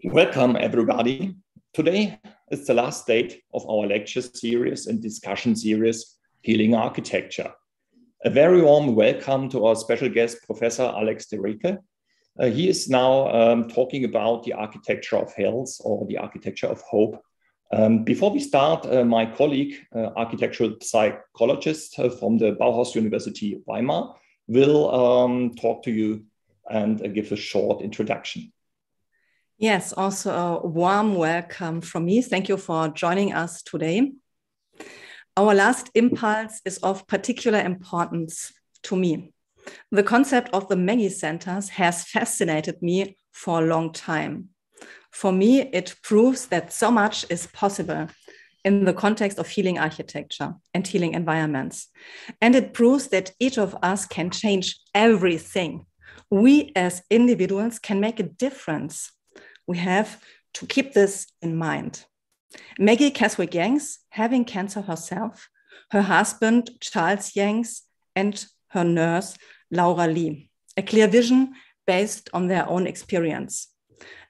Welcome, everybody. Today is the last date of our lecture series and discussion series, Healing Architecture. A very warm welcome to our special guest, Professor Alex de Reyke. He is now talking about the architecture of health or the architecture of hope. Before we start, my colleague, architectural psychologist from the Bauhaus University Weimar, will talk to you and give a short introduction. Yes, also a warm welcome from me. Thank you for joining us today. Our last impulse is of particular importance to me. The concept of the Maggie Centers has fascinated me for a long time. For me, it proves that so much is possible in the context of healing architecture and healing environments. And it proves that each of us can change everything. We as individuals can make a difference. We have to keep this in mind. Maggie Caswell-Yanks, having cancer herself, her husband, Charles Yanks, and her nurse, Laura Lee. A clear vision based on their own experience.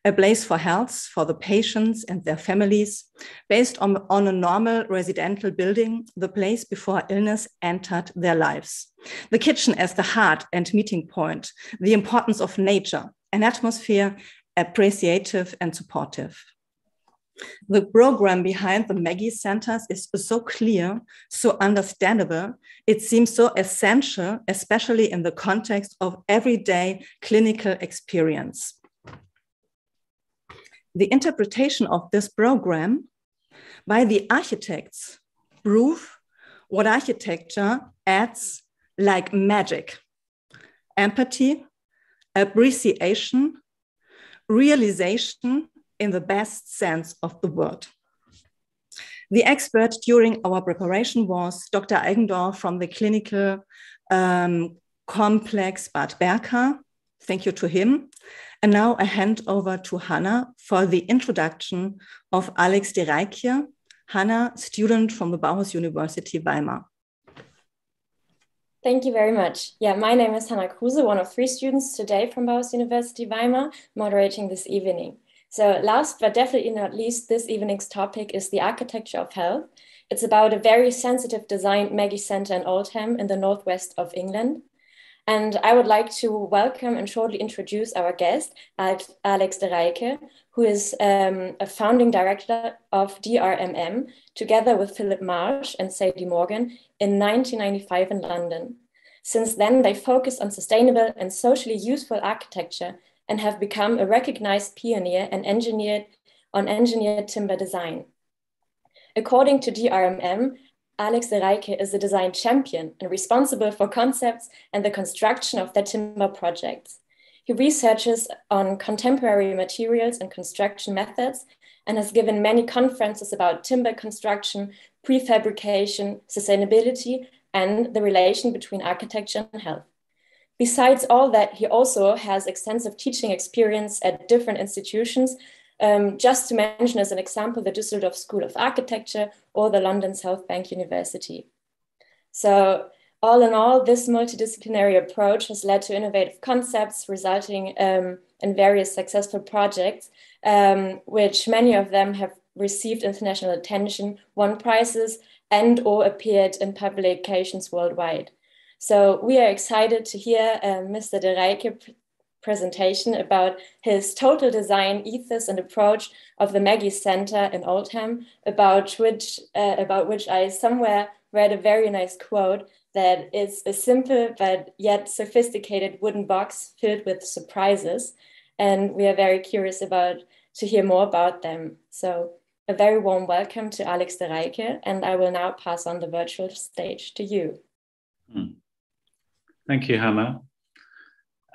A place for health for the patients and their families, based on a normal residential building, the place before illness entered their lives. The kitchen as the heart and meeting point, the importance of nature, an atmosphere appreciative and supportive. The program behind the Maggie Centers is so clear, so understandable. It seems so essential, especially in the context of everyday clinical experience. The interpretation of this program by the architects prove what architecture adds like magic: empathy, appreciation, realization in the best sense of the word. The expert during our preparation was Dr. Eigendorf from the clinical complex Bad Berka. Thank you to him. And now I hand over to Hannah for the introduction of Alex de Reyke. Hannah, student from the Bauhaus University Weimar. Thank you very much. Yeah, my name is Hannah Kruse, one of 3 students today from Bauhaus University Weimar, moderating this evening. So last but definitely not least, this evening's topic is the architecture of health. It's about a very sensitive design Maggie Center in Oldham in the northwest of England. And I would like to welcome and shortly introduce our guest, Alex de Reyke, who is a founding director of DRMM, together with Philip Marsh and Sadie Morgan in 1995 in London. Since then, they focused on sustainable and socially useful architecture and have become a recognized pioneer and engineered timber design. According to DRMM, Alex de Reyke is a design champion and responsible for concepts and the construction of their timber projects. He researches on contemporary materials and construction methods and has given many conferences about timber construction, prefabrication, sustainability, and the relation between architecture and health. Besides all that, he also has extensive teaching experience at different institutions, just to mention as an example, the Düsseldorf School of Architecture or the London South Bank University. So all in all, this multidisciplinary approach has led to innovative concepts resulting in various successful projects, which many of them have received international attention, won prizes, and or appeared in publications worldwide. So we are excited to hear Mr. de Reyke presentation about his total design ethos and approach of the Maggie Center in Oldham, about which I somewhere read a very nice quote that it's a simple but yet sophisticated wooden box filled with surprises, and we are very curious to hear more about them. So a very warm welcome to Alex de Reyke, and I will now pass on the virtual stage to you. Thank you, Hannah.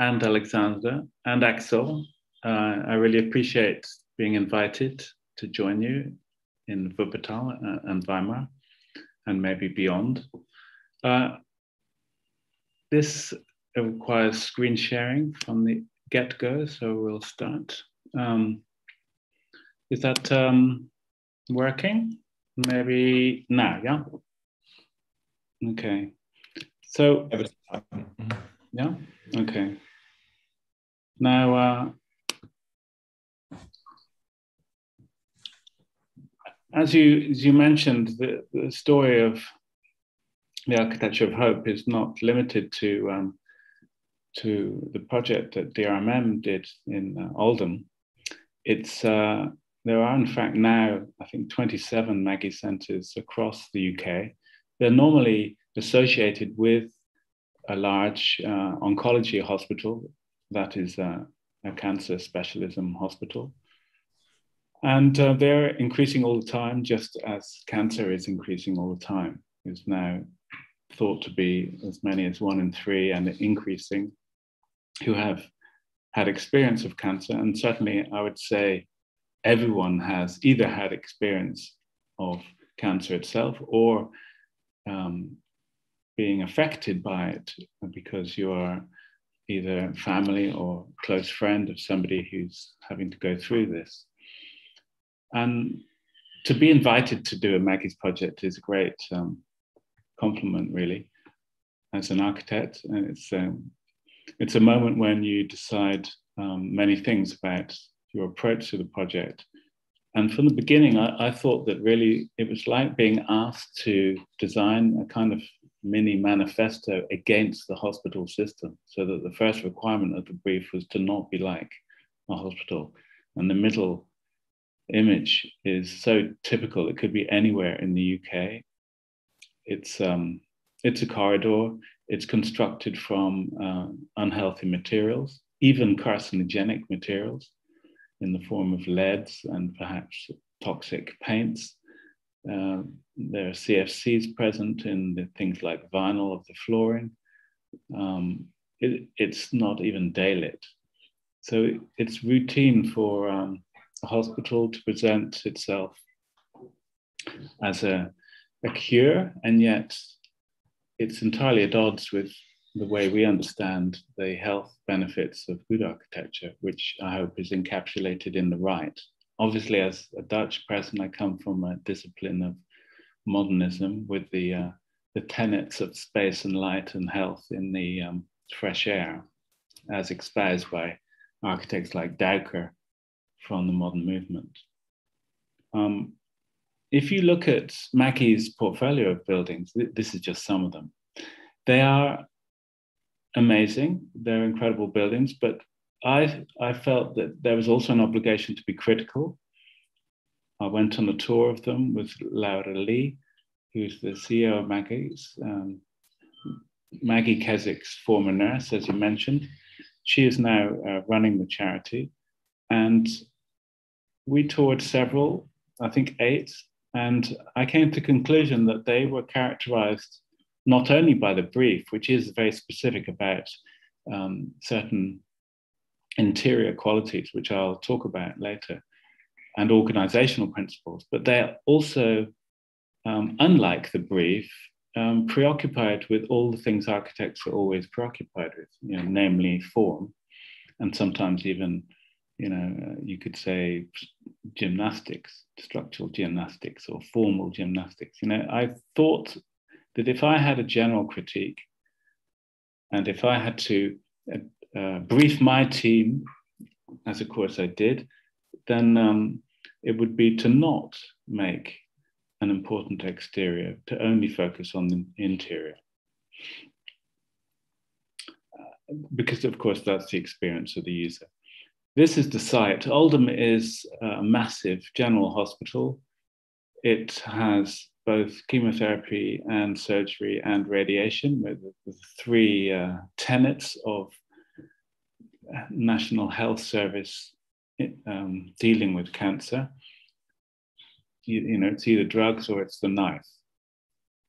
And Alexander and Axel. I really appreciate being invited to join you in Wuppertal and Weimar and maybe beyond. This requires screen sharing from the get-go, so we'll start. Is that working? Maybe now, yeah? Okay. So, yeah, okay. Now, as you mentioned, the story of the Architecture of Hope is not limited to the project that DRMM did in Oldham. There are in fact now, I think, 27 Maggie centres across the UK. They're normally associated with a large oncology hospital, that is a cancer specialism hospital. And they're increasing all the time, just as cancer is increasing all the time. It's now thought to be as many as 1 in 3 and increasing who have had experience of cancer. And certainly I would say everyone has either had experience of cancer itself or being affected by it because you are either family or close friend of somebody who's having to go through this. And to be invited to do a Maggie's project is a great compliment, really, as an architect. And it's a moment when you decide many things about your approach to the project. And from the beginning, I thought that really it was like being asked to design a kind of mini manifesto against the hospital system, so that the first requirement of the brief was to not be like a hospital. And the middle image is so typical. It could be anywhere in the UK. It's a corridor. It's constructed from unhealthy materials, even carcinogenic materials in the form of leads and perhaps toxic paints. There are CFCs present in the things like vinyl of the flooring. It's not even daylit. So it's routine for a hospital to present itself as a cure, and yet it's entirely at odds with the way we understand the health benefits of good architecture, which I hope is encapsulated in the right. Obviously, as a Dutch person, I come from a discipline of modernism with the tenets of space and light and health in the fresh air, as espoused by architects like Duiker from the modern movement. If you look at Mackie's portfolio of buildings, this is just some of them. They are amazing. They're incredible buildings, but I felt that there was also an obligation to be critical. I went on a tour of them with Laura Lee, who's the CEO of Maggie's. Maggie Keswick's former nurse, as you mentioned. She is now running the charity. And we toured several, I think 8, and I came to the conclusion that they were characterized not only by the brief, which is very specific about certain interior qualities, which I'll talk about later, and organizational principles, but they're also, unlike the brief, preoccupied with all the things architects are always preoccupied with, namely form, and sometimes even, you could say gymnastics, structural gymnastics or formal gymnastics. I thought that if I had a general critique and if I had to brief my team, as of course I did, then it would be to not make an important exterior, to only focus on the interior. Because of course that's the experience of the user. This is the site. Oldham is a massive general hospital. It has both chemotherapy and surgery and radiation, with the 3 tenets of National Health Service dealing with cancer. It's either drugs or it's the knife.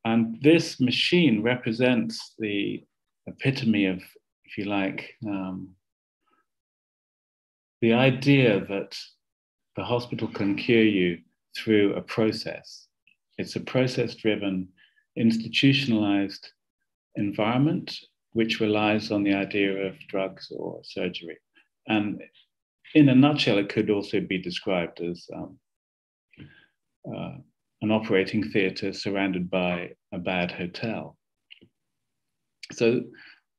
And this machine represents the epitome of, if you like, the idea that the hospital can cure you through a process. It's a process-driven, institutionalized environment which relies on the idea of drugs or surgery. And in a nutshell, it could also be described as an operating theatre surrounded by a bad hotel. So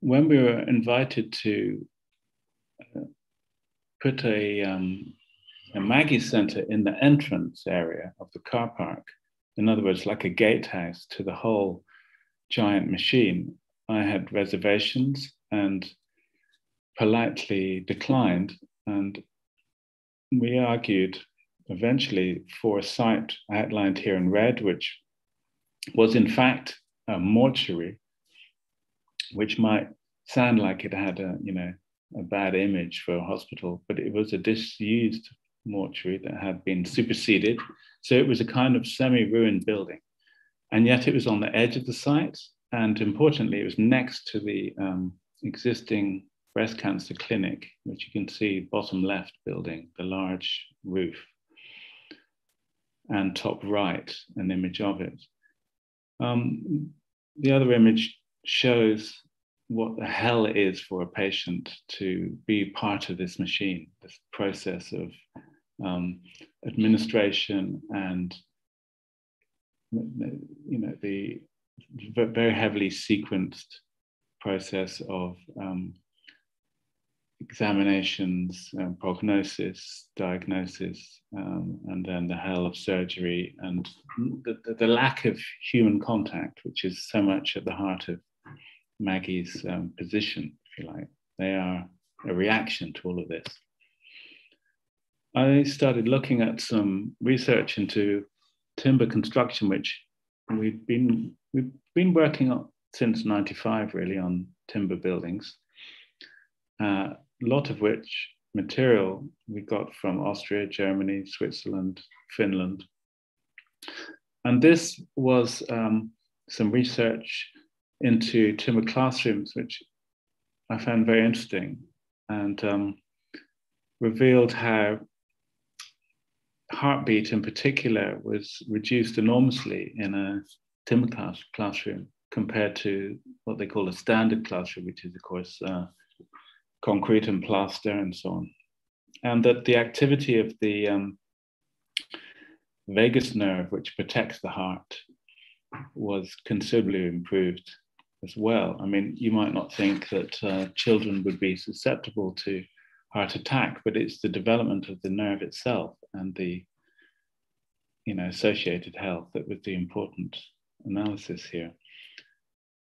when we were invited to put a a Maggie's Centre in the entrance area of the car park. In other words, like a gatehouse to the whole giant machine. I had reservations and politely declined, and we argued eventually for a site outlined here in red, which was in fact a mortuary, which might sound like it had a bad image for a hospital, but it was a disused mortuary that had been superseded. So it was a kind of semi-ruined building. And yet it was on the edge of the site. And importantly, it was next to the existing breast cancer clinic, which you can see bottom left building, the large roof, and top right, an image of it. The other image shows what the hell it is for a patient to be part of this machine, this process of administration and the very heavily sequenced process of examinations, prognosis, diagnosis, and then the hell of surgery and the lack of human contact, which is so much at the heart of Maggie's position, if you like. They are a reaction to all of this. I started looking at some research into timber construction, which we've been working on since '95, really, on timber buildings. A lot of which material we got from Austria, Germany, Switzerland, Finland. And this was some research into timber classrooms, which I found very interesting and revealed how heartbeat in particular was reduced enormously in a timber classroom compared to what they call a standard classroom, which is, of course, concrete and plaster and so on. And that the activity of the vagus nerve, which protects the heart, was considerably improved as well. I mean, you might not think that children would be susceptible to heart attack, but it's the development of the nerve itself and the associated health that was the important analysis here.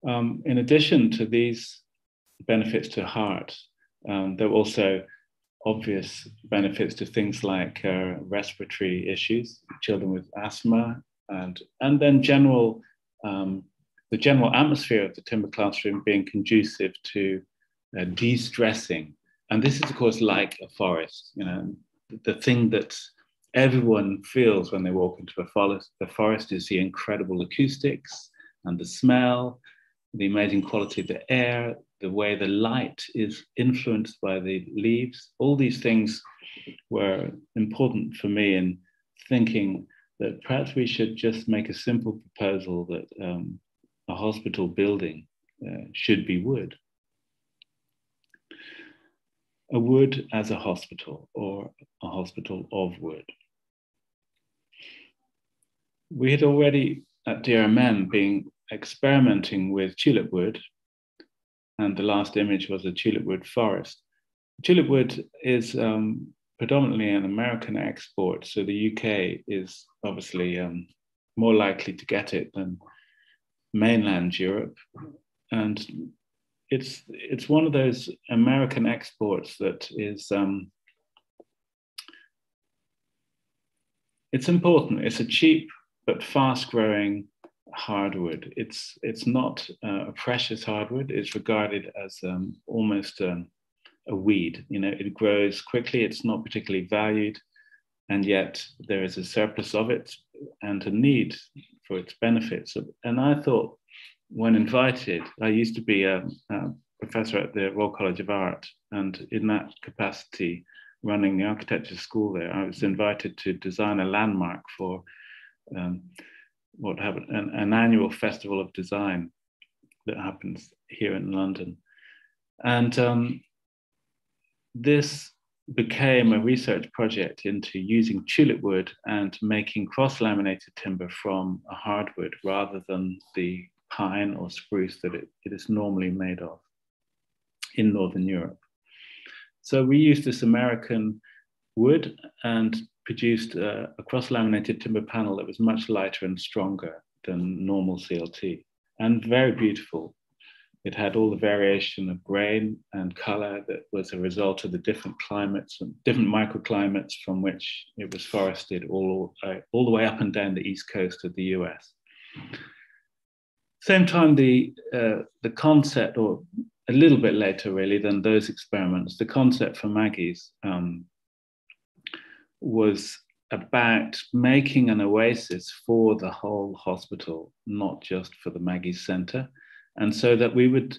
In addition to these benefits to heart, there were also obvious benefits to things like respiratory issues, children with asthma, and then the general atmosphere of the timber classroom being conducive to de-stressing. And this is, of course, like a forest, the thing that everyone feels when they walk into a forest. The forest is the incredible acoustics and the smell, the amazing quality of the air, the way the light is influenced by the leaves. All these things were important for me in thinking that perhaps we should just make a simple proposal that a hospital building should be wood. A wood as a hospital, or a hospital of wood. We had already at DRMM been experimenting with tulip wood, and the last image was a tulip wood forest. Tulip wood is predominantly an American export, so the UK is obviously more likely to get it than mainland Europe. And it's one of those American exports that is, it's important. It's a cheap but fast-growing hardwood. It's not a precious hardwood. It's regarded as almost a weed. It grows quickly. It's not particularly valued, and yet there is a surplus of it and a need for its benefits. And I thought, when invited, I used to be a professor at the Royal College of Art, and in that capacity, running the architecture school there, I was invited to design a landmark for what happened, an annual festival of design that happens here in London. And this became a research project into using tulip wood and making cross-laminated timber from a hardwood rather than the pine or spruce that it is normally made of in Northern Europe. So we used this American wood and produced a cross-laminated timber panel that was much lighter and stronger than normal CLT, and very beautiful. It had all the variation of grain and color that was a result of the different climates and different microclimates from which it was forested all the way up and down the east coast of the US. Same time, the concept, or a little bit later really than those experiments, the concept for Maggie's was about making an oasis for the whole hospital, not just for the Maggie's Center. And so that we would,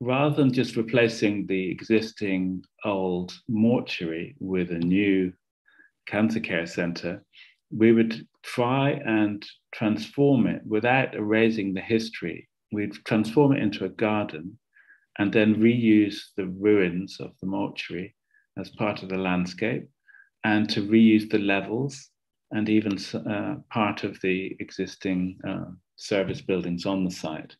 rather than just replacing the existing old mortuary with a new cancer care center, we would try and transform it without erasing the history. We'd transform it into a garden and then reuse the ruins of the mortuary as part of the landscape, and to reuse the levels and even part of the existing service buildings on the site.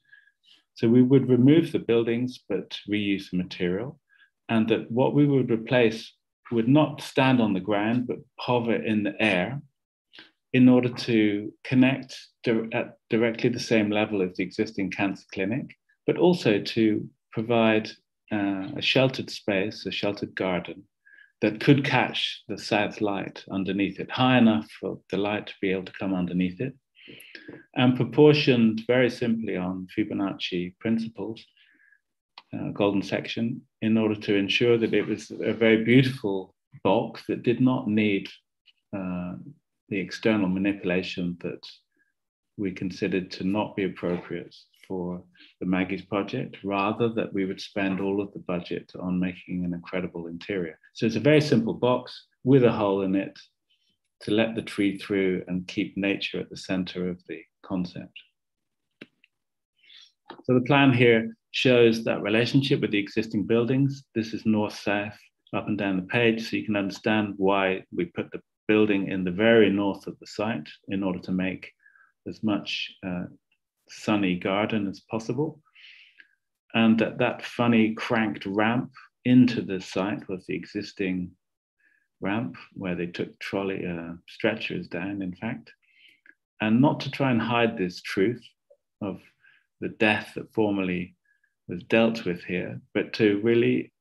So we would remove the buildings, but reuse the material, and that what we would replace would not stand on the ground, but hover in the air in order to connect at directly the same level as the existing cancer clinic, but also to provide a sheltered space, a sheltered garden that could catch the south light underneath it, high enough for the light to be able to come underneath it, and proportioned very simply on Fibonacci principles, golden section, in order to ensure that it was a very beautiful box that did not need the external manipulation that we considered to not be appropriate for the Maggie's project, rather that we would spend all of the budget on making an incredible interior. So it's a very simple box with a hole in it to let the tree through and keep nature at the center of the concept. So the plan here shows that relationship with the existing buildings. This is north-south, up and down the page, so you can understand why we put the building in the very north of the site in order to make as much sunny garden as possible. And that funny cranked ramp into the site was the existing ramp where they took trolley stretchers down, in fact. And not to try and hide this truth of the death that formerly was dealt with here, but to really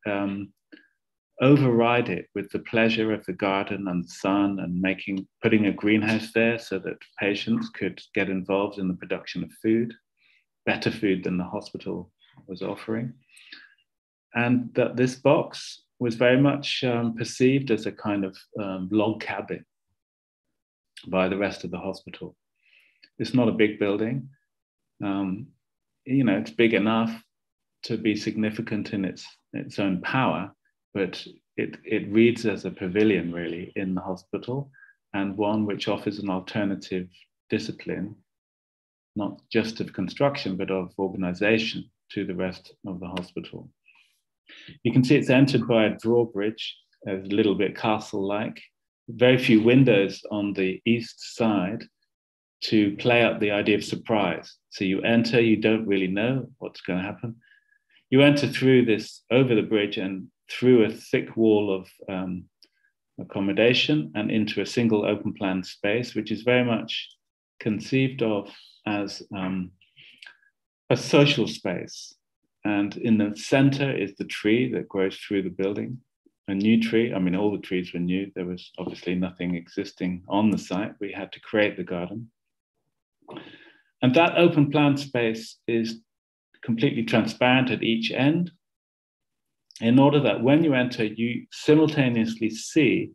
override it with the pleasure of the garden and the sun, and putting a greenhouse there so that patients could get involved in the production of food, better food than the hospital was offering. And that this box was very much perceived as a kind of log cabin by the rest of the hospital. It's not a big building. It's big enough to be significant in its own power, but it reads as a pavilion really in the hospital, and one which offers an alternative discipline, not just of construction, but of organization to the rest of the hospital. You can see it's entered by a drawbridge, a little bit castle-like, very few windows on the east side to play up the idea of surprise. So you enter, you don't really know what's going to happen. You enter through this, over the bridge and through a thick wall of accommodation and into a single open plan space, which is very much conceived of as a social space. And in the center is the tree that grows through the building, a new tree. I mean, all the trees were new. There was obviously nothing existing on the site. We had to create the garden. And that open plan space is completely transparent at each end, in order that when you enter, you simultaneously see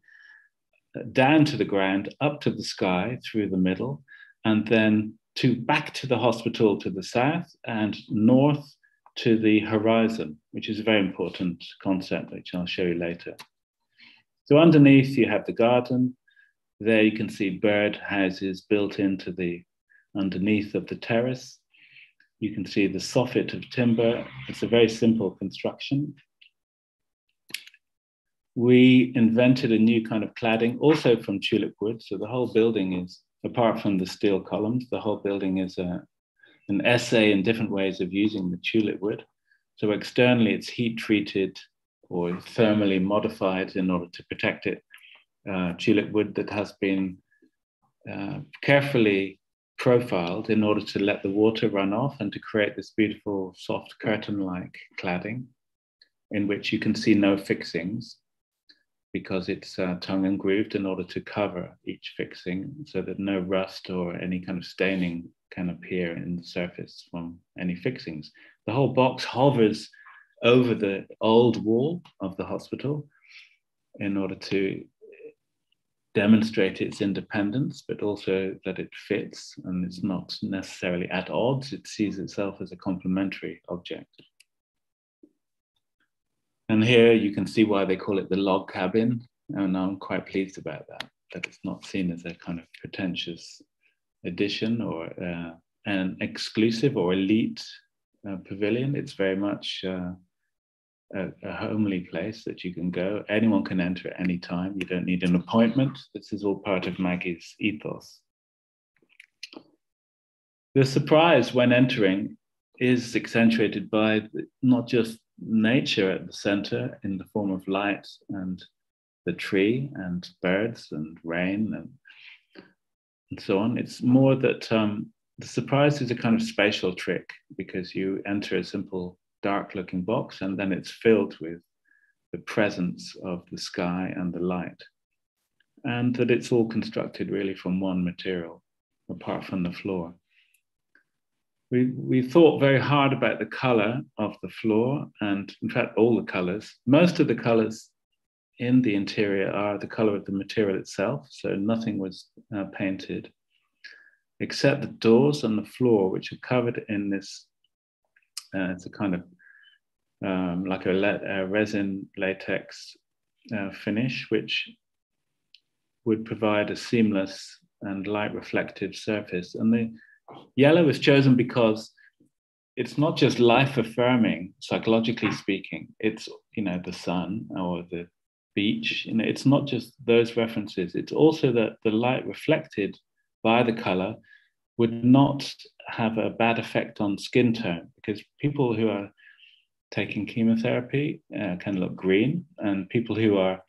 down to the ground, up to the sky through the middle, and then back to the hospital to the south and north to the horizon, which is a very important concept, which I'll show you later. So underneath you have the garden. There you can see bird houses built into the underneath of the terrace. You can see the soffit of timber. It's a very simple construction. We invented a new kind of cladding, also from tulip wood. So the whole building is, apart from the steel columns, the whole building is an essay in different ways of using the tulip wood. So externally, it's heat treated or thermally modified in order to protect it. Tulip wood that has been carefully profiled in order to let the water run off and to create this beautiful soft curtain-like cladding in which you can see no fixings, because it's tongue and grooved in order to cover each fixing so that no rust or any kind of staining can appear in the surface from any fixings. The whole box hovers over the old wall of the hospital in order to demonstrate its independence, but also that it fits and it's not necessarily at odds. It sees itself as a complementary object. And here you can see why they call it the log cabin. And I'm quite pleased about that it's not seen as a kind of pretentious addition or an exclusive or elite pavilion. It's very much a homely place that you can go. Anyone can enter at any time. You don't need an appointment. This is all part of Maggie's ethos. The surprise when entering is accentuated by not just nature at the center in the form of light and the tree and birds and rain and so on. It's more that the surprise is a kind of spatial trick, because you enter a simple dark looking box and then it's filled with the presence of the sky and the light, and that it's all constructed really from one material apart from the floor. We thought very hard about the color of the floor, and in fact all the colors. Most of the colors in the interior are the color of the material itself, so nothing was painted except the doors and the floor, which are covered in this it's a kind of like a resin latex finish, which would provide a seamless and light reflective surface. And the yellow was chosen because it's not just life affirming, psychologically speaking. It's, the sun or the beach. It's not just those references. It's also that the light reflected by the color would not have a bad effect on skin tone, because people who are taking chemotherapy can look green, and people who are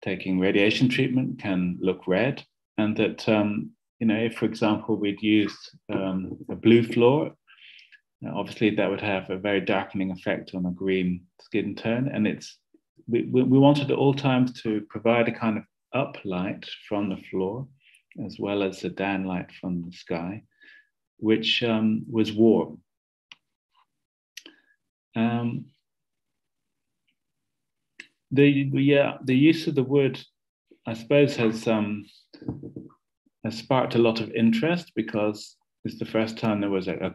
taking radiation treatment can look red. And that, if, for example, we'd used a blue floor, obviously that would have a very darkening effect on a green skin tone. And we wanted at all times to provide a kind of uplight from the floor, as well as a downlight from the sky, which was warm. The use of the wood, I suppose, has sparked a lot of interest, because it's the first time there was a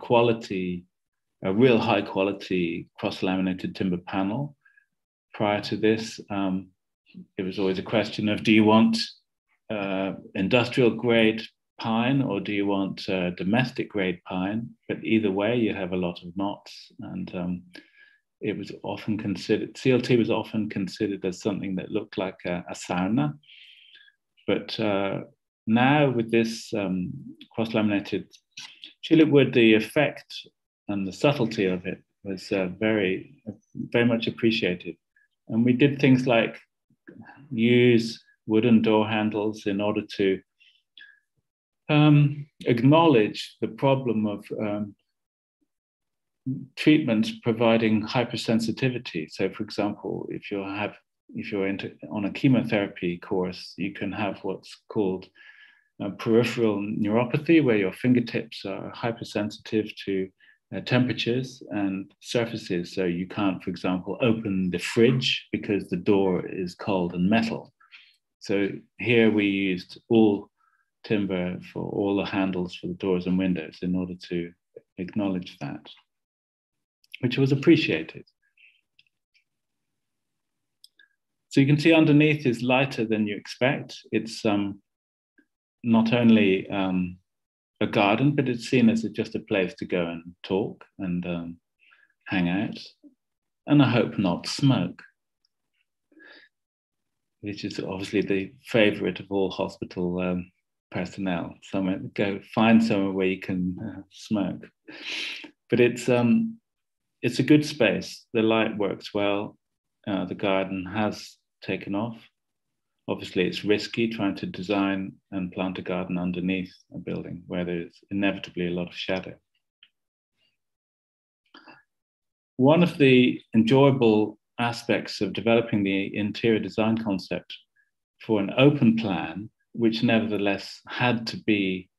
real high quality cross-laminated timber panel. Prior to this, it was always a question of, do you want industrial grade pine or do you want domestic grade pine? But either way, you have a lot of knots, and it was often considered, CLT was often considered as something that looked like a sauna. But now with this cross-laminated tulip wood, the effect and the subtlety of it was very, very much appreciated. And we did things like use wooden door handles in order to acknowledge the problem of treatments providing hypersensitivity. So, for example, if you're on a chemotherapy course, you can have what's called peripheral neuropathy, where your fingertips are hypersensitive to temperatures and surfaces. So you can't, for example, open the fridge because the door is cold and metal. So here we used all timber for all the handles for the doors and windows in order to acknowledge that, which was appreciated. So you can see underneath is lighter than you expect. It's not only a garden, but it's seen as just a place to go and talk and hang out, and I hope not smoke, which is obviously the favorite of all hospital personnel. Find somewhere where you can smoke. But it's a good space. The light works well. the garden has taken off. Obviously, it's risky trying to design and plant a garden underneath a building where there's inevitably a lot of shadow. One of the enjoyable aspects of developing the interior design concept for an open plan, which nevertheless had to be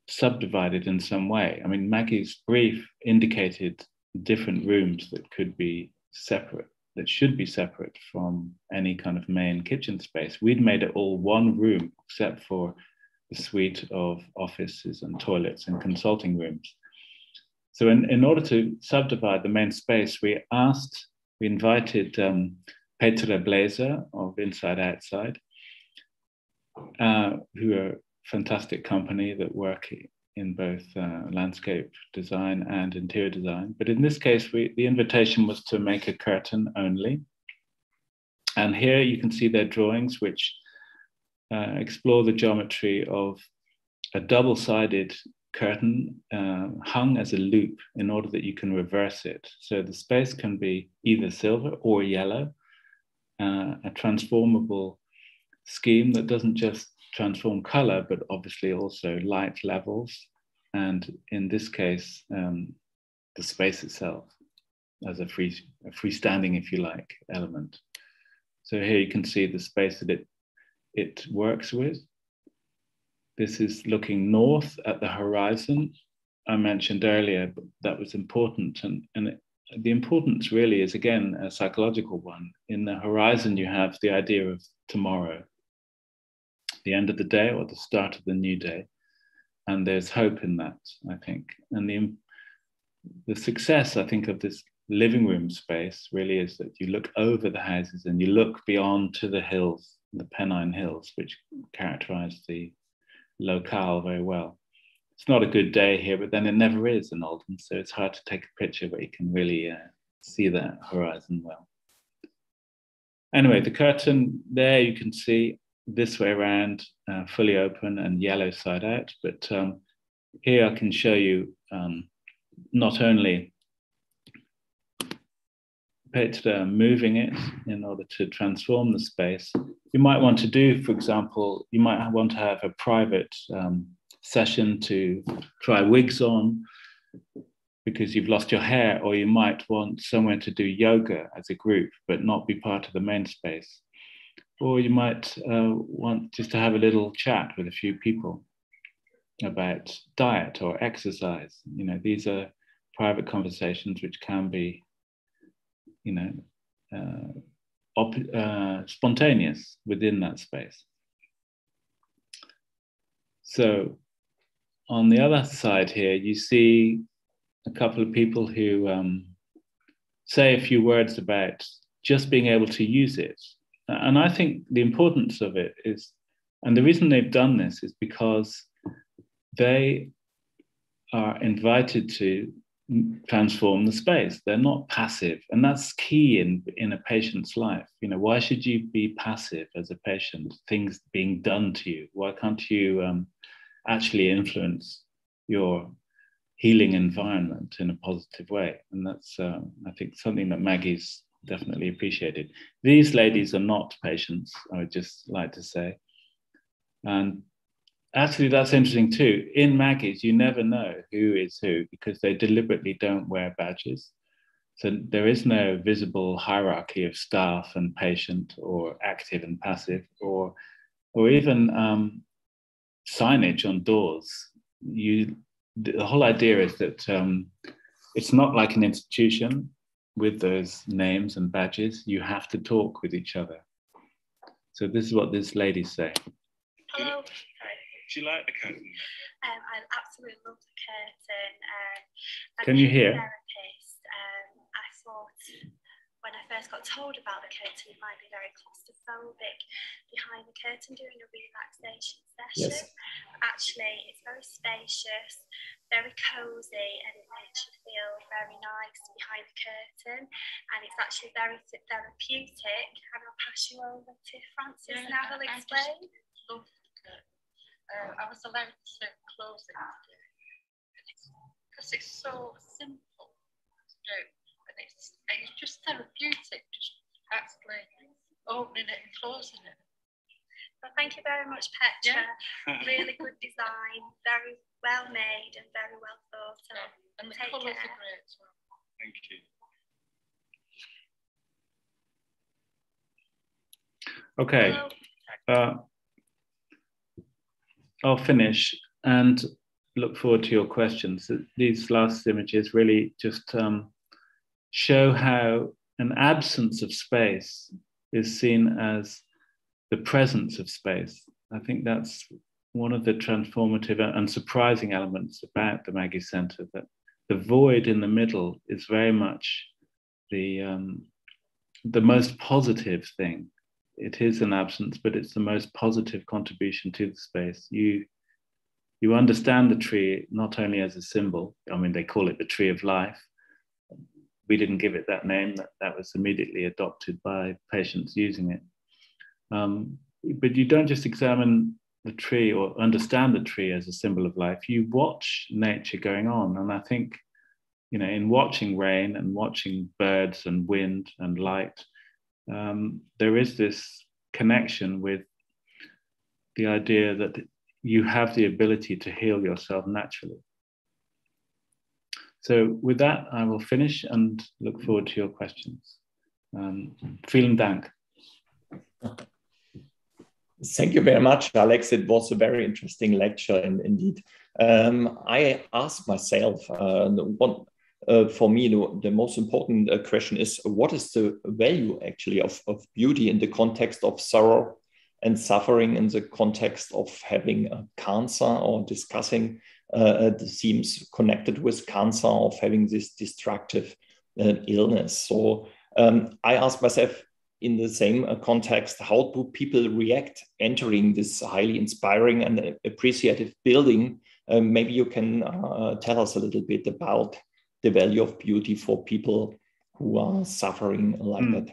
subdivided in some way. I mean, Maggie's brief indicated different rooms that could be separate, that should be separate from any kind of main kitchen space. We'd made it all one room, except for the suite of offices and toilets and consulting rooms. So in order to subdivide the main space, we invited Petra Blazer of Inside Outside, who are a fantastic company that work in both landscape design and interior design. But in this case, the invitation was to make a curtain only. And here you can see their drawings, which explore the geometry of a double-sided curtain hung as a loop in order that you can reverse it. So the space can be either silver or yellow, a transformable scheme that doesn't just transform color, but obviously also light levels. And in this case, the space itself as a freestanding, if you like, element. So here you can see the space that it works with. This is looking north at the horizon. I mentioned earlier, but that was important. And the importance really is, again, a psychological one. In the horizon, you have the idea of tomorrow, the end of the day or the start of the new day. And there's hope in that, I think. And the success, I think, of this living room space really is that you look over the houses and you look beyond to the hills, the Pennine Hills, which characterize the locale very well. It's not a good day here, but then it never is in Oldham, so it's hard to take a picture where you can really see that horizon well. Anyway, the curtain there you can see this way around, fully open and yellow side out, but here I can show you not only Petra moving it in order to transform the space. You might want to do, for example, you might want to have a private session to try wigs on because you've lost your hair, or you might want somewhere to do yoga as a group, but not be part of the main space. Or you might want just to have a little chat with a few people about diet or exercise. You know, these are private conversations which can be, you know, spontaneous within that space. So on the other side here, you see a couple of people who say a few words about just being able to use it. And I think the importance of it is, and the reason they've done this is because they are invited to transform the space. They're not passive, and that's key in a patient's life. You know, why should you be passive as a patient? Things being done to you. Why can't you actually influence your healing environment in a positive way? And that's, I think, something that Maggie's definitely appreciated. These ladies are not patients, I would just like to say. And actually, that's interesting too. In Maggie's, you never know who is who because they deliberately don't wear badges. So there is no visible hierarchy of staff and patient, or active and passive, or even signage on doors. The whole idea is that it's not like an institution with those names and badges. You have to talk with each other. So this is what these ladies say. Hello. Do you like the curtain? I absolutely love the curtain. Can you hear? Therapist, I thought when I first got told about the curtain, it might be very claustrophobic behind the curtain during a relaxation session. Yes. Actually, it's very spacious, very cozy, and it makes you feel very nice behind the curtain. And it's actually very therapeutic. And I'll pass you over to Frances now who'll explain. Love the curtain. I was allowed to close it because it's so simple to do, and it's just therapeutic. Just actually opening it and closing it. Well, thank you very much, Petra. Yeah. Really good design, very well made and very well thought of. And the colours are great as well. Thank you. Okay, I'll finish and look forward to your questions. These last images really just show how an absence of space is seen as the presence of space. I think that's one of the transformative and surprising elements about the Maggie Centre, that the void in the middle is very much the most positive thing. It is an absence, but it's the most positive contribution to the space. You understand the tree not only as a symbol. I mean, they call it the tree of life. We didn't give it that name. That was immediately adopted by patients using it. But you don't just examine the tree or understand the tree as a symbol of life. You watch nature going on. And I think, you know, in watching rain and watching birds and wind and light, there is this connection with the idea that you have the ability to heal yourself naturally. So with that, I will finish and look forward to your questions. Vielen Dank. Thank you very much, Alex. It was a very interesting lecture indeed. I asked myself, for me, the most important question is, what is the value actually of beauty in the context of sorrow and suffering, in the context of having a cancer or discussing the themes connected with cancer, of having this destructive illness. So I asked myself, in the same context, how do people react entering this highly inspiring and appreciative building? Maybe you can tell us a little bit about the value of beauty for people who are suffering like that.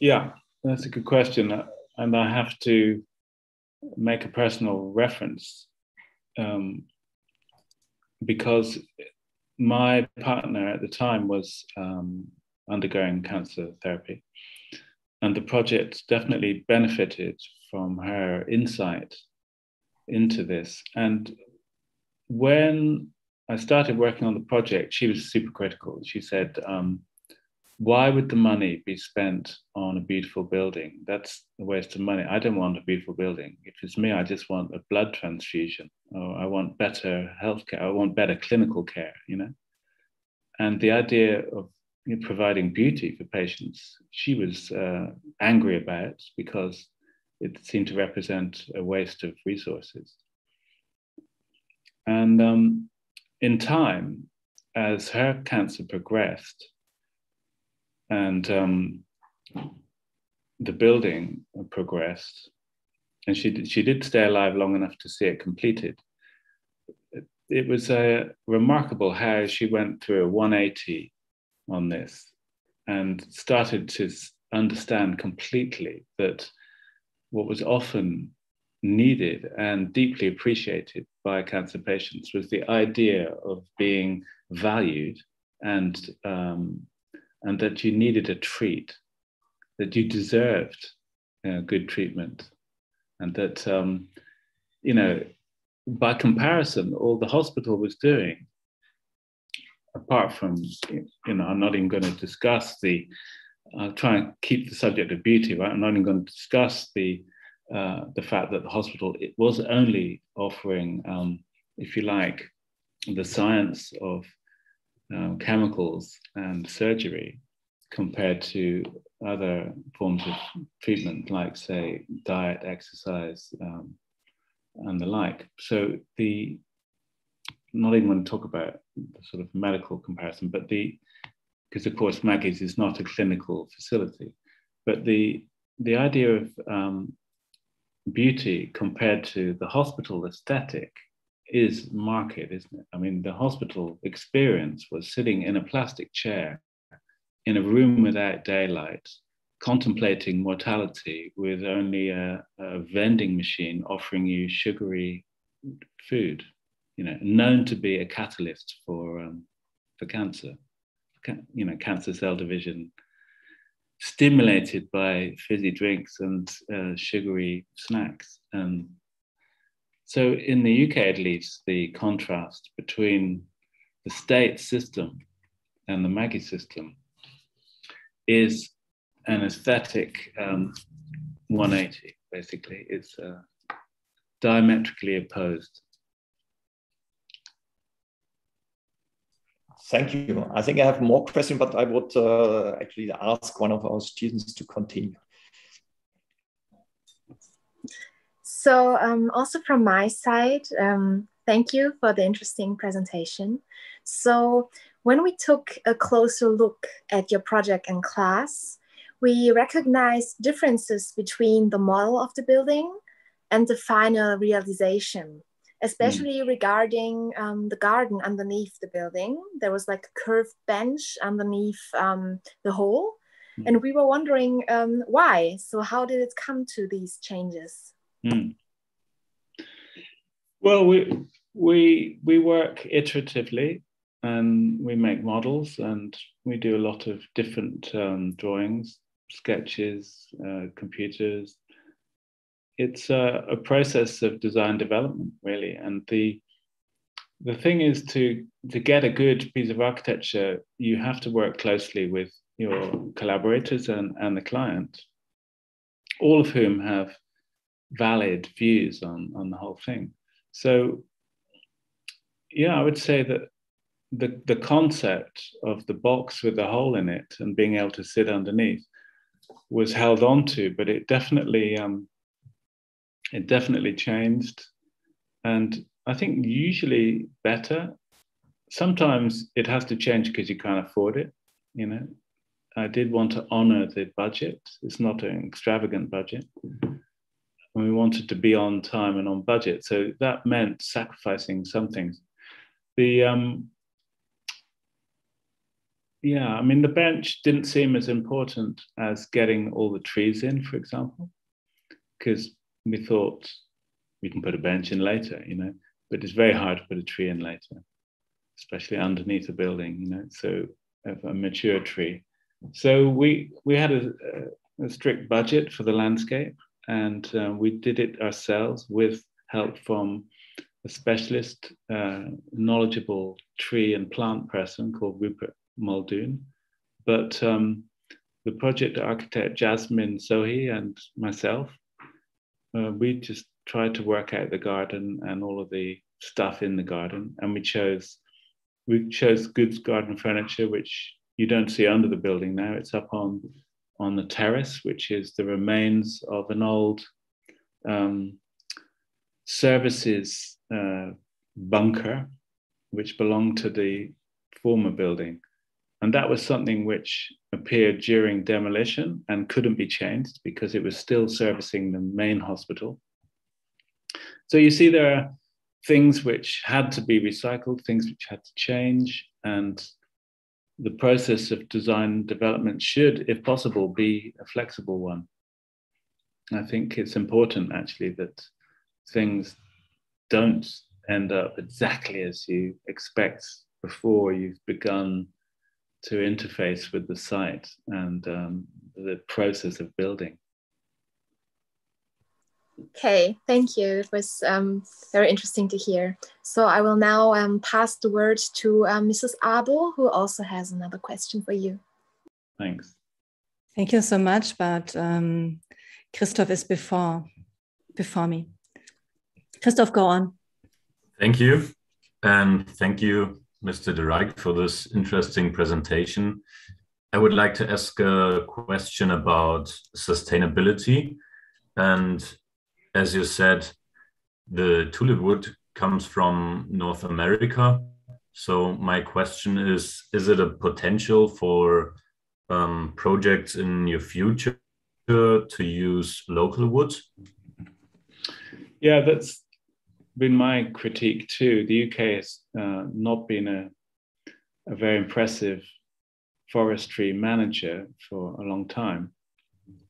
Yeah, that's a good question. And I have to make a personal reference because my partner at the time was undergoing cancer therapy. And the project definitely benefited from her insight into this. And when I started working on the project, she was super critical. She said, why would the money be spent on a beautiful building? That's a waste of money. I don't want a beautiful building. If it's me, I just want a blood transfusion, or I want better healthcare. I want better clinical care, you know? And the idea of providing beauty for patients, she was angry about, because it seemed to represent a waste of resources. And in time, as her cancer progressed and the building progressed, and she did stay alive long enough to see it completed, it was remarkable how she went through a 180 on this and started to understand completely that what was often needed and deeply appreciated by cancer patients was the idea of being valued, and that you needed a treat, that you deserved good treatment, and that you know, by comparison, all the hospital was doing, apart from, you know, I'm not even going to discuss I'll try and keep the subject of beauty, right? I'm not even going to discuss the fact that the hospital, it was only offering, if you like, the science of chemicals and surgery compared to other forms of treatment, like, say, diet, exercise, and the like. So not even going to talk about the sort of medical comparison, but because of course Maggie's is not a clinical facility, but the idea of beauty compared to the hospital aesthetic is marked, isn't it? I mean, the hospital experience was sitting in a plastic chair in a room without daylight, contemplating mortality with only a vending machine offering you sugary food, you know, known to be a catalyst for cancer, you know, cancer cell division. stimulated by fizzy drinks and sugary snacks. And so in the UK, at least, the contrast between the state system and the Maggie system is an aesthetic 180, basically. It's diametrically opposed. Thank you. I think I have more questions, but I would actually ask one of our students to continue. So also from my side, thank you for the interesting presentation. So when we took a closer look at your project in class, we recognized differences between the model of the building and the final realization, especially regarding the garden underneath the building. There was like a curved bench underneath the hole. And we were wondering why. So how did it come to these changes? Well, we work iteratively, and we make models, and we do a lot of different drawings, sketches, computers. It's a process of design development, really. And the thing is, to get a good piece of architecture, you have to work closely with your collaborators and the client, all of whom have valid views on the whole thing. So, yeah, I would say that the concept of the box with the hole in it and being able to sit underneath was held on to, but it definitely changed. And I think usually better. Sometimes it has to change because you can't afford it, you know. I did want to honor the budget. It's not an extravagant budget. And we wanted to be on time and on budget. So that meant sacrificing some things. The bench didn't seem as important as getting all the trees in, for example, because we thought we can put a bench in later, you know, but it's very hard to put a tree in later, especially underneath a building, you know, so a mature tree. So we had a strict budget for the landscape, and we did it ourselves with help from a specialist, knowledgeable tree and plant person called Rupert Muldoon. But the project architect Jasmine Sohi and myself, we just tried to work out the garden and all of the stuff in the garden, and we chose good garden furniture, which you don't see under the building now. It's up on the terrace, which is the remains of an old services bunker, which belonged to the former building. And that was something which appeared during demolition and couldn't be changed because it was still servicing the main hospital. So you see there are things which had to be recycled, things which had to change, and the process of design development should, if possible, be a flexible one. I think it's important, actually, that things don't end up exactly as you expect before you've begun to interface with the site and the process of building. Okay, thank you. It was very interesting to hear. So I will now pass the word to Mrs. Abel, who also has another question for you. Thanks. Thank you so much, but Christoph is before me. Christoph, go on. Thank you. And thank you, Mr. de Rijk, for this interesting presentation. I would like to ask a question about sustainability. And as you said, the tulip wood comes from North America. So my question is it a potential for projects in your future to use local wood? Yeah, that's been my critique too. The UK has not been a very impressive forestry manager for a long time.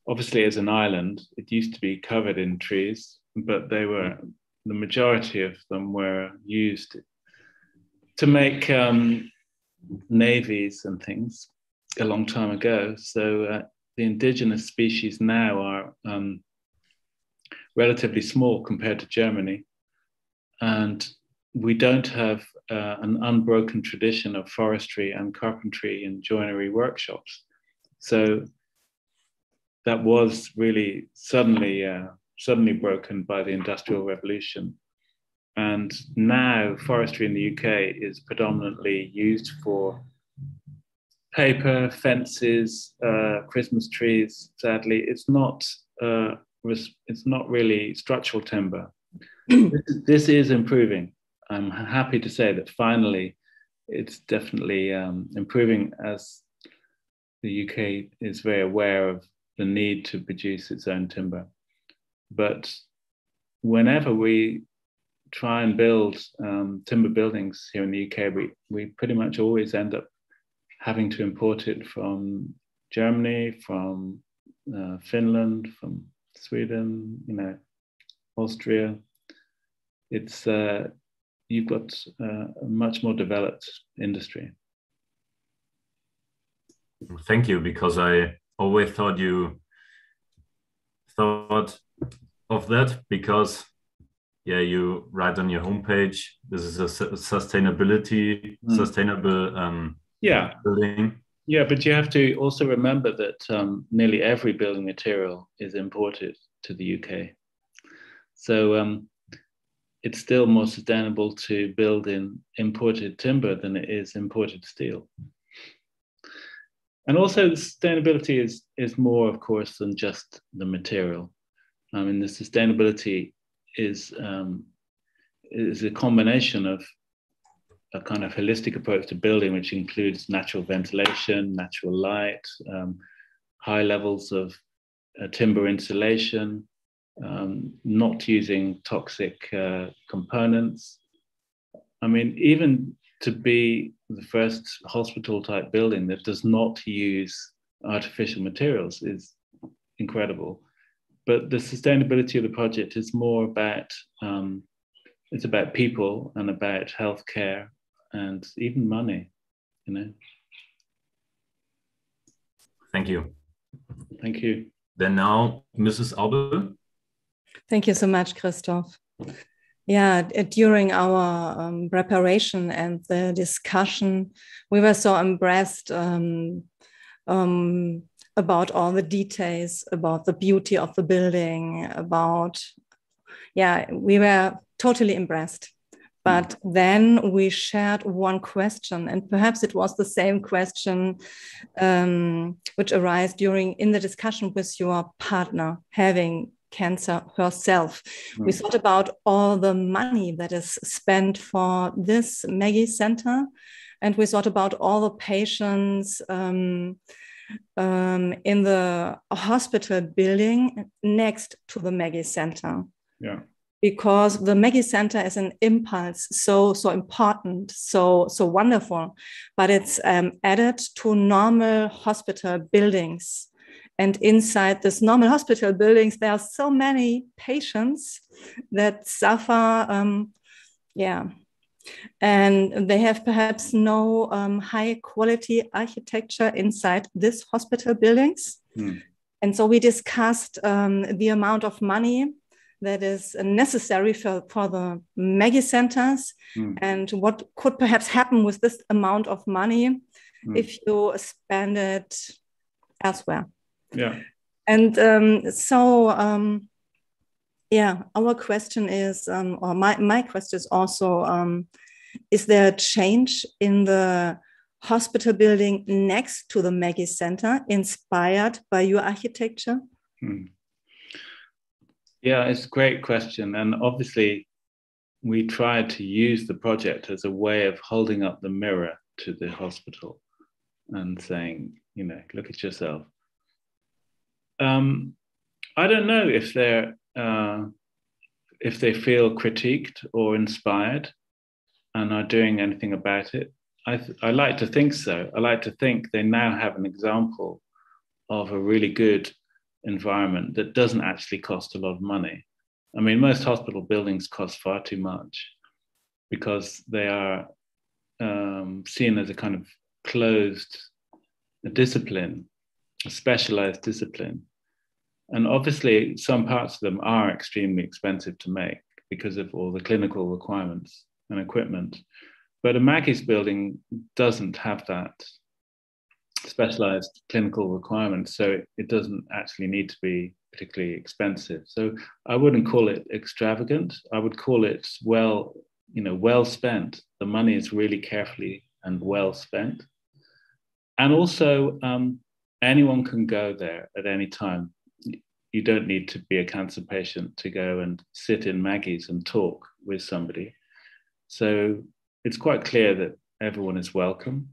Obviously, as an island, it used to be covered in trees, but the majority of them were used to make navies and things a long time ago. So the indigenous species now are relatively small compared to Germany. And we don't have an unbroken tradition of forestry and carpentry and joinery workshops. So that was really suddenly broken by the Industrial Revolution. And now forestry in the UK is predominantly used for paper, fences, Christmas trees. Sadly, it's not really structural timber. This is improving. I'm happy to say that finally it's definitely improving, as the UK is very aware of the need to produce its own timber. But whenever we try and build timber buildings here in the UK, we pretty much always end up having to import it from Germany, from Finland, from Sweden, Austria. It's you've got a much more developed industry. Thank you, because I always thought you thought of that, because you write on your homepage, this is a sustainable building. Yeah, but you have to also remember that nearly every building material is imported to the UK. So it's still more sustainable to build in imported timber than it is imported steel. And also the sustainability is more, of course, than just the material. I mean, the sustainability is a combination of a kind of holistic approach to building, which includes natural ventilation, natural light, high levels of timber insulation, not using toxic components. I mean, even to be the first hospital type building that does not use artificial materials is incredible. But the sustainability of the project is more about, it's about people and about healthcare and even money, Thank you. Thank you. Then now, Mrs. Aube. Thank you so much, Christoph. Yeah, during our preparation and the discussion, we were so impressed about all the details, about the beauty of the building, we were totally impressed. But then we shared one question, and perhaps it was the same question which arose in the discussion with your partner having cancer herself. We thought about all the money that is spent for this Maggie Center, and we thought about all the patients in the hospital building next to the Maggie Center. Yeah. Because the Maggie Center is an impulse, so important, so wonderful, but it's added to normal hospital buildings. And inside this normal hospital buildings, there are so many patients that suffer, and they have perhaps no high quality architecture inside this hospital buildings. And so we discussed the amount of money that is necessary for the Maggie Centers and what could perhaps happen with this amount of money if you spend it elsewhere. Yeah. And our question is, or my question is also, is there a change in the hospital building next to the Maggie Center inspired by your architecture? Yeah, it's a great question. And obviously, we tried to use the project as a way of holding up the mirror to the hospital and saying, look at yourself. I don't know if they feel critiqued or inspired and are doing anything about it. I like to think so. I like to think they now have an example of a really good environment that doesn't actually cost a lot of money. I mean, most hospital buildings cost far too much because they are seen as a kind of closed discipline. a specialized discipline. And obviously, some parts of them are extremely expensive to make because of all the clinical requirements and equipment. But a Maggie's building doesn't have that specialized clinical requirements, so it doesn't actually need to be particularly expensive. So I wouldn't call it extravagant. I would call it well spent. The money is really carefully and well spent. And also, anyone can go there at any time. You don't need to be a cancer patient to go and sit in Maggie's and talk with somebody. So it's quite clear that everyone is welcome.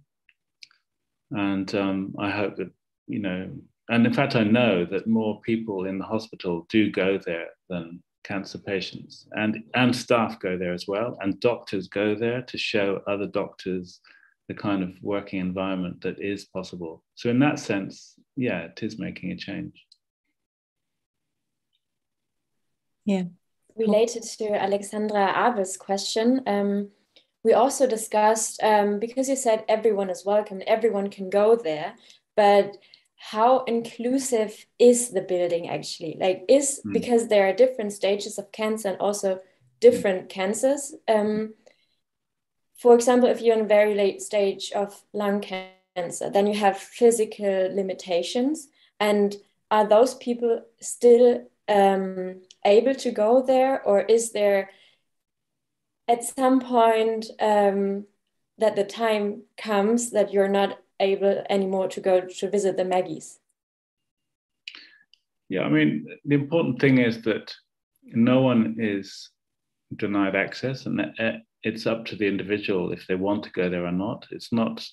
And I hope that, and in fact, I know that more people in the hospital do go there than cancer patients, and staff go there as well, and doctors go there to show other doctors the kind of working environment that is possible. So in that sense, yeah, it is making a change. Yeah. Related to Alexandra Abel's question, we also discussed, because you said everyone is welcome, everyone can go there, but how inclusive is the building actually? Like, because there are different stages of cancer and also different cancers. For example, if you're in a very late stage of lung cancer, then you have physical limitations. And are those people still able to go there, or is there at some point that the time comes that you're not able anymore to go to visit the Maggie's? Yeah, I mean, the important thing is that no one is denied access, and it's up to the individual if they want to go there or not. It's not,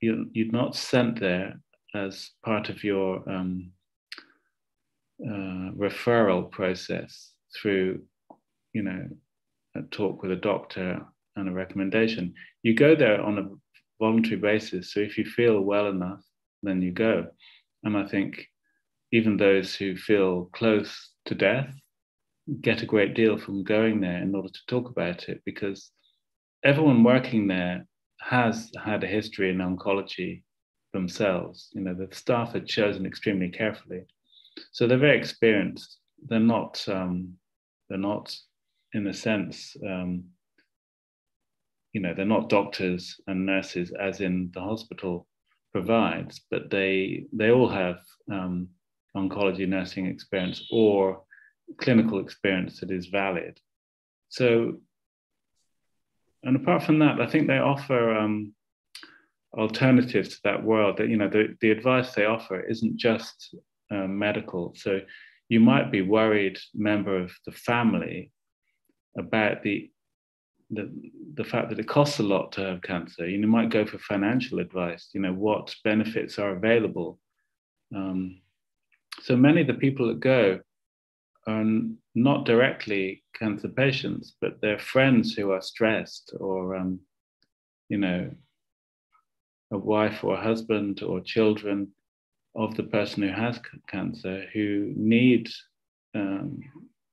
you're not sent there as part of your referral process through, a talk with a doctor and a recommendation. You go there on a voluntary basis. So if you feel well enough, then you go. And I think even those who feel close to death get a great deal from going there in order to talk about it, because everyone working there has had a history in oncology themselves. The staff are chosen extremely carefully. So they're very experienced. They're not in a sense, they're not doctors and nurses as in the hospital provides, but they all have oncology nursing experience or clinical experience that is valid. So, and apart from that, I think they offer alternatives to that world. That the advice they offer isn't just medical. So you might be worried, member of the family, about the fact that it costs a lot to have cancer. You might go for financial advice, what benefits are available. So many of the people that go are not directly cancer patients, but they're friends who are stressed, or, a wife or a husband or children of the person who has cancer, who need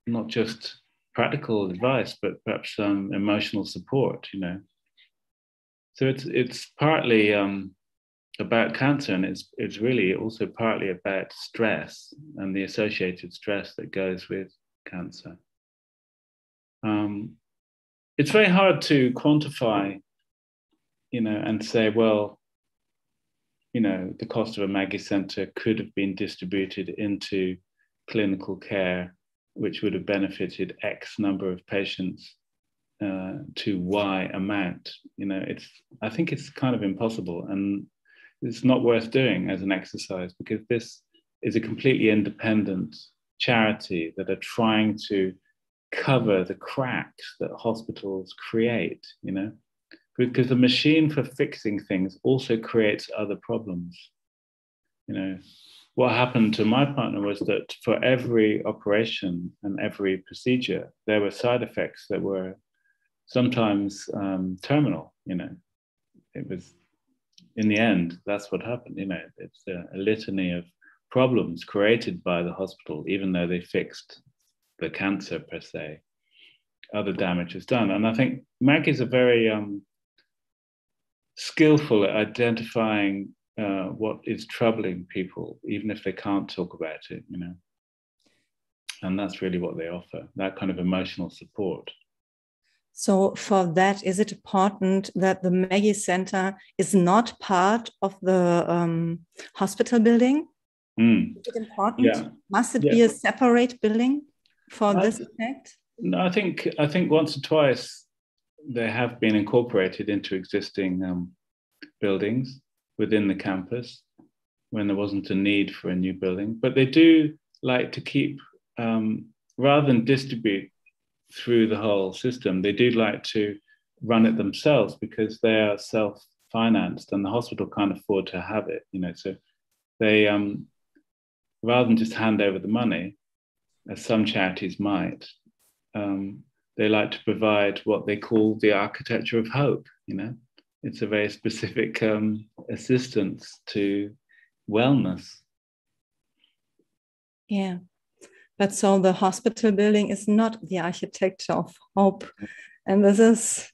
not just practical advice, but perhaps some emotional support, So it's partly about cancer, and it's really also partly about stress and the associated stress that goes with cancer. It's very hard to quantify, and say, well, the cost of a Maggie Center could have been distributed into clinical care, which would have benefited X number of patients to Y amount. I think it's kind of impossible, and it's not worth doing as an exercise, because this is a completely independent charity that are trying to cover the cracks that hospitals create, because the machine for fixing things also creates other problems. What happened to my partner was that for every operation and every procedure, there were side effects that were sometimes terminal. It was, in the end, that's what happened. It's a litany of problems created by the hospital, even though they fixed the cancer per se. Other damage is done. And I think Maggie's are very skillful at identifying what is troubling people, even if they can't talk about it, you know. And that's really what they offer, that kind of emotional support. So for that, is it important that the Maggie Center is not part of the hospital building? Is it important? Yeah. Must it be a separate building for this effect? No, I think once or twice they have been incorporated into existing buildings within the campus when there wasn't a need for a new building. But they do like to keep, rather than distribute through the whole system, they do like to run it themselves because they are self-financed and the hospital can't afford to have it, you know. So they, rather than just hand over the money, as some charities might, they like to provide what they call the architecture of hope, you know. It's a very specific assistance to wellness. Yeah. But so the hospital building is not the architecture of hope. And this is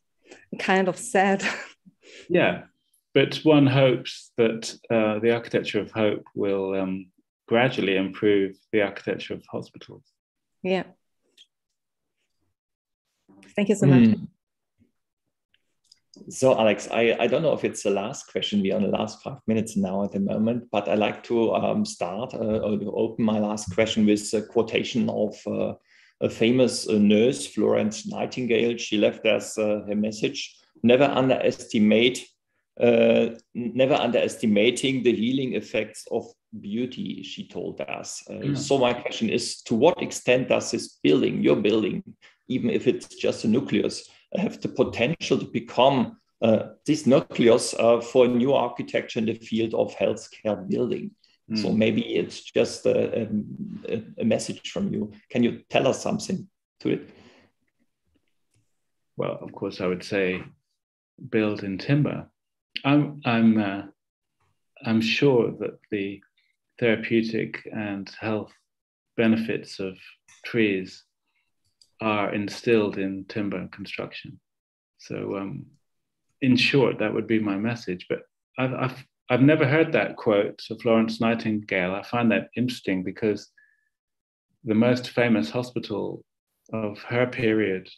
kind of sad. Yeah, but one hopes that the architecture of hope will gradually improve the architecture of hospitals. Yeah. Thank you so much. So Alex, I don't know if it's the last question. We're on the last 5 minutes now at the moment, but I like to start or to open my last question with a quotation of a famous nurse, Florence Nightingale. She left us her message: never underestimating the healing effects of beauty, she told us. So my question is, to what extent does this building, your building, even if it's just a nucleus, have the potential to become this nucleus for new architecture in the field of healthcare building? So maybe it's just a message from you. Can you tell us something to it? Well, of course, I would say build in timber. I'm sure that the therapeutic and health benefits of trees are instilled in timber construction. So in short, that would be my message. But I've never heard that quote of Florence Nightingale. I find that interesting because the most famous hospital of her period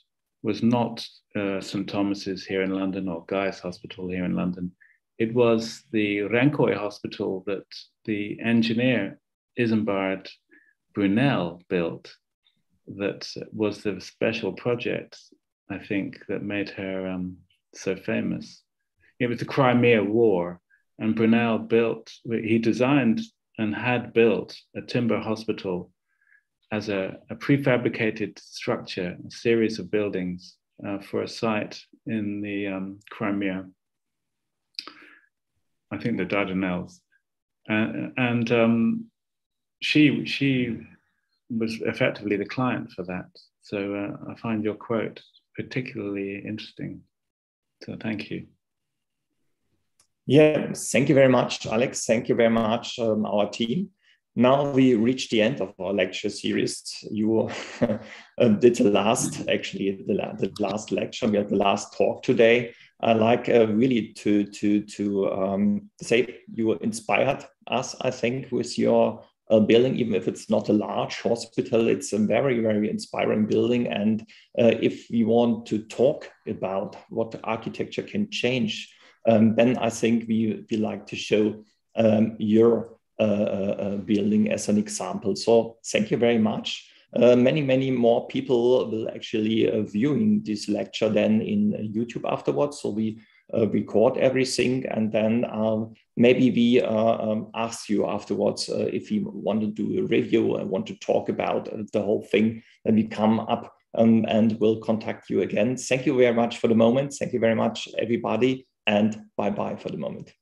was not St. Thomas's here in London or Guy's Hospital here in London. It was the Rancoy Hospital that the engineer Isambard Brunel built. That was the special project, I think, that made her so famous. It was the Crimea War, and Brunel he designed and had built a timber hospital as a prefabricated structure, a series of buildings for a site in the Crimea, I think the Dardanelles. And she was effectively the client for that. So I find your quote particularly interesting. So thank you. Yeah, thank you very much, Alex. Thank you very much, our team. Now we reached the end of our lecture series. You did the last lecture. We had the last talk today. I like really to say you inspired us, I think, with your building, even if it's not a large hospital. It's a very, very inspiring building. And if we want to talk about what the architecture can change, then I think we like to show your building as an example. So thank you very much. Many more people will actually viewing this lecture then in YouTube afterwards. So we record everything, and then maybe we ask you afterwards if you want to do a review and want to talk about the whole thing. Then we come up and we'll contact you again. Thank you very much for the moment. Thank you very much, everybody, and bye-bye for the moment.